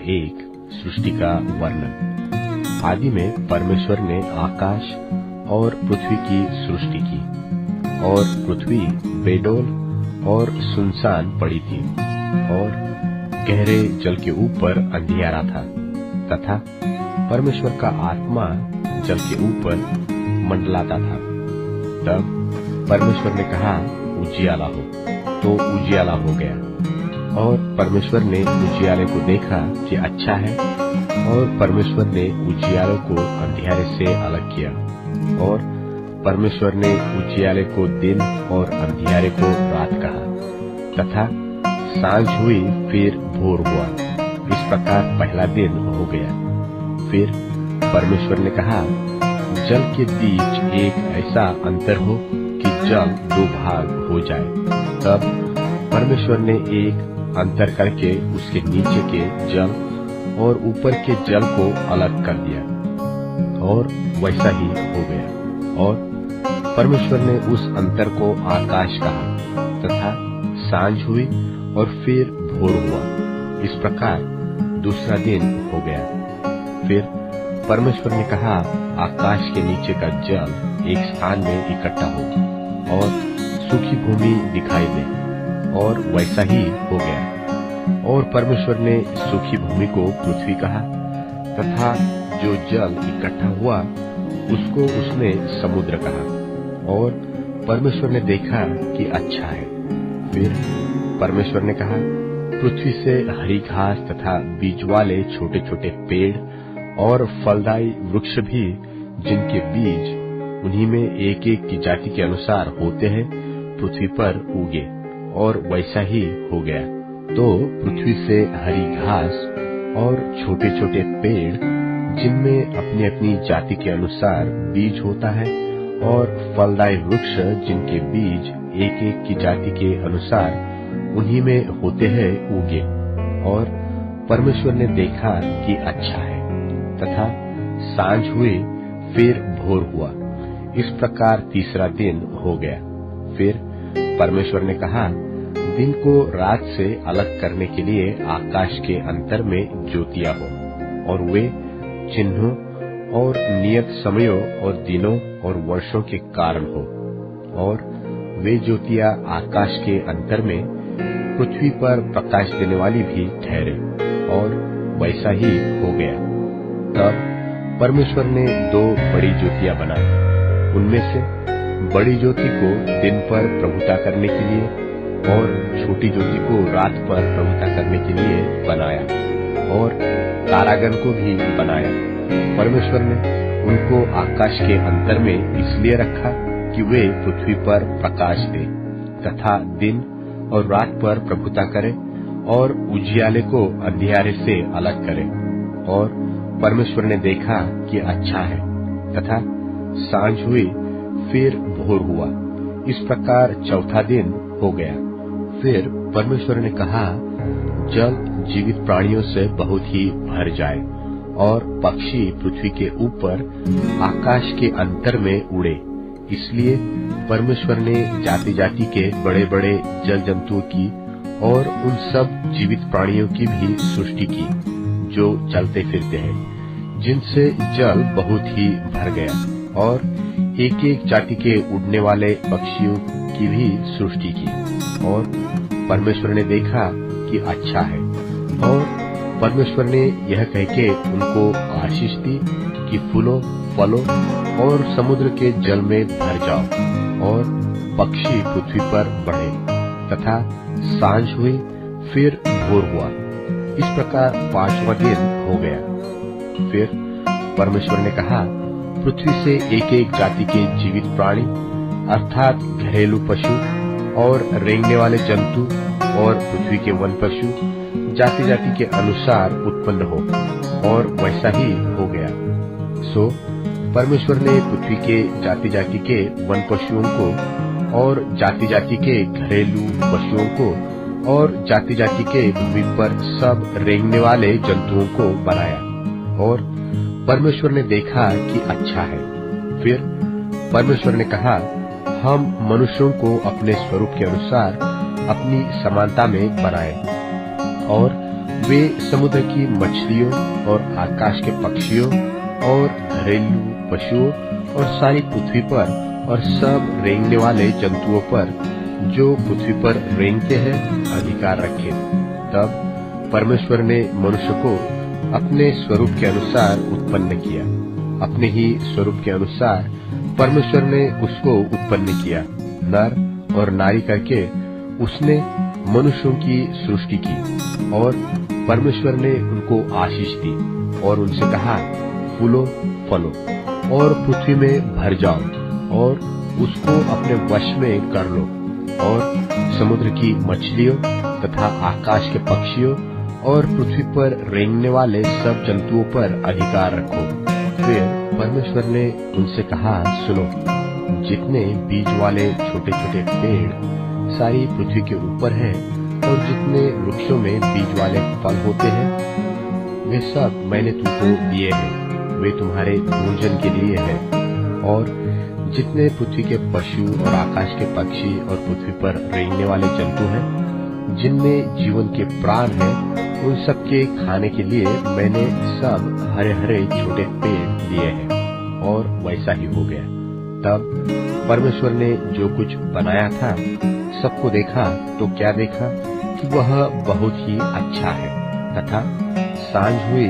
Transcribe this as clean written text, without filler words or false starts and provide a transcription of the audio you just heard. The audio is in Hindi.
एक सृष्टि का वर्णन। आदि में परमेश्वर ने आकाश और पृथ्वी की सृष्टि की, और पृथ्वी बेडौल और सुनसान पड़ी थी, और गहरे जल के ऊपर अंधियारा था, तथा परमेश्वर का आत्मा जल के ऊपर मंडलाता था। तब परमेश्वर ने कहा, उजियाला हो, तो उजियाला हो गया। और परमेश्वर ने उजियाले को देखा कि अच्छा है, और परमेश्वर ने उजियाले को अंधियारे से अलग किया, और परमेश्वर ने उजियाले को दिन और अंधियारे को रात कहा। तथा सांझ हुई, फिर भोर हुआ। इस प्रकार पहला दिन हो गया। फिर परमेश्वर ने कहा, जल के बीच एक ऐसा अंतर हो कि जल दो भाग हो जाए। तब परमेश्वर ने एक अंतर करके उसके नीचे के जल और ऊपर के जल को अलग कर दिया, और वैसा ही हो गया। और परमेश्वर ने उस अंतर को आकाश कहा। तथा सांझ हुई और फिर भोर हुआ। इस प्रकार दूसरा दिन हो गया। फिर परमेश्वर ने कहा, आकाश के नीचे का जल एक स्थान में इकट्ठा हो, और सूखी भूमि दिखाई दे, और वैसा ही हो गया। और परमेश्वर ने सूखी भूमि को पृथ्वी कहा, तथा जो जल इकट्ठा हुआ उसको उसने समुद्र कहा। और परमेश्वर ने देखा कि अच्छा है। फिर परमेश्वर ने कहा, पृथ्वी से हरी घास तथा बीज वाले छोटे छोटे पेड़ और फलदायी वृक्ष भी, जिनके बीज उन्हीं में एक एक की जाति के अनुसार होते हैं, पृथ्वी पर उगे, और वैसा ही हो गया। तो पृथ्वी से हरी घास और छोटे छोटे पेड़, जिनमें अपनी अपनी जाति के अनुसार बीज होता है, और फलदायी वृक्ष, जिनके बीज एक एक की जाति के अनुसार उन्हीं में होते हैं, उगे। और परमेश्वर ने देखा कि अच्छा है। तथा सांझ हुई, फिर भोर हुआ। इस प्रकार तीसरा दिन हो गया। फिर परमेश्वर ने कहा, दिन को रात से अलग करने के लिए आकाश के अंतर में ज्योतियां हो, और वे चिन्हों और नियत समयों और दिनों और वर्षों के कारण हो। और वे ज्योतियां आकाश के अंतर में पृथ्वी पर प्रकाश देने वाली भी ठहरे, और वैसा ही हो गया। तब परमेश्वर ने दो बड़ी ज्योतियां बनाई। उनमें से बड़ी ज्योति को दिन पर प्रभुता करने के लिए, और छोटी ज्योति को रात पर प्रभुता करने के लिए बनाया, और तारागण को भी बनाया। परमेश्वर ने उनको आकाश के अंतर में इसलिए रखा कि वे पृथ्वी पर प्रकाश दें, तथा दिन और रात पर प्रभुता करें, और उजियाले को अंधियारे से अलग करें। और परमेश्वर ने देखा कि अच्छा है। तथा सांझ हुई, फिर भोर हुआ। इस प्रकार चौथा दिन हो गया। फिर परमेश्वर ने कहा, जल जीवित प्राणियों से बहुत ही भर जाए, और पक्षी पृथ्वी के ऊपर आकाश के अंतर में उड़े। इसलिए परमेश्वर ने जाति जाति के बड़े बड़े जल जंतुओं की और उन सब जीवित प्राणियों की भी सृष्टि की, जो चलते फिरते हैं, जिनसे जल बहुत ही भर गया। और एक एक जाति के उड़ने वाले पक्षियों की भी सृष्टि की। और परमेश्वर ने देखा कि अच्छा है। और परमेश्वर ने यह कह के उनको आशीष दी कि फूलों, फलों और समुद्र के जल में भर जाओ, और पक्षी पृथ्वी पर बढ़े। तथा सांझ हुई, फिर भोर हुआ। इस प्रकार पांचवा दिन हो गया। फिर परमेश्वर ने कहा, पृथ्वी से एक एक जाति के जीवित प्राणी, अर्थात घरेलू पशु और रेंगने वाले जंतु और पृथ्वी के वन पशु, जाति जाति के अनुसार उत्पन्न हो, और वैसा ही हो गया। सो परमेश्वर ने पृथ्वी के जाति जाति के वन पशुओं को, और जाति जाति के घरेलू पशुओं को, और जाति जाति के भूमि पर सब रेंगने वाले जंतुओं को बनाया। और परमेश्वर ने देखा कि अच्छा है। फिर परमेश्वर ने कहा, हम मनुष्यों को अपने स्वरूप के अनुसार अपनी समानता में बनाए, और वे समुद्र की मछलियों और आकाश के पक्षियों और घरेलू पशुओं और सारी पृथ्वी पर और सब रेंगने वाले जंतुओं पर जो पृथ्वी पर रेंगते हैं अधिकार रखे। तब परमेश्वर ने मनुष्य को अपने स्वरूप के अनुसार उत्पन्न किया, अपने ही स्वरूप के अनुसार परमेश्वर ने उसको उत्पन्न किया, नर और नारी करके उसने मनुष्यों की सृष्टि की। और परमेश्वर ने उनको आशीष दी और उनसे कहा, फूलो फलो और पृथ्वी में भर जाओ और उसको अपने वश में कर लो और समुद्र की मछलियों तथा आकाश के पक्षियों और पृथ्वी पर रेंगने वाले सब जंतुओं पर अधिकार रखो। फिर परमेश्वर ने उनसे कहा, सुनो, जितने बीज वाले छोटे छोटे पेड़ सारी पृथ्वी के ऊपर हैं और जितने वृक्षों में बीज वाले फल होते हैं, वे सब मैंने तुमको दिए हैं, वे तुम्हारे भोजन के लिए हैं। और जितने पृथ्वी के पशु और आकाश के पक्षी और पृथ्वी पर रेंगने वाले जंतु हैं, जिनमें जीवन के प्राण हैं, उन सब के खाने के लिए मैंने सब हरे हरे छोटे पेड़ दिए हैं। और वैसा ही हो गया। तब परमेश्वर ने जो कुछ बनाया था सबको देखा तो क्या देखा कि वह बहुत ही अच्छा है। तथा सांझ हुई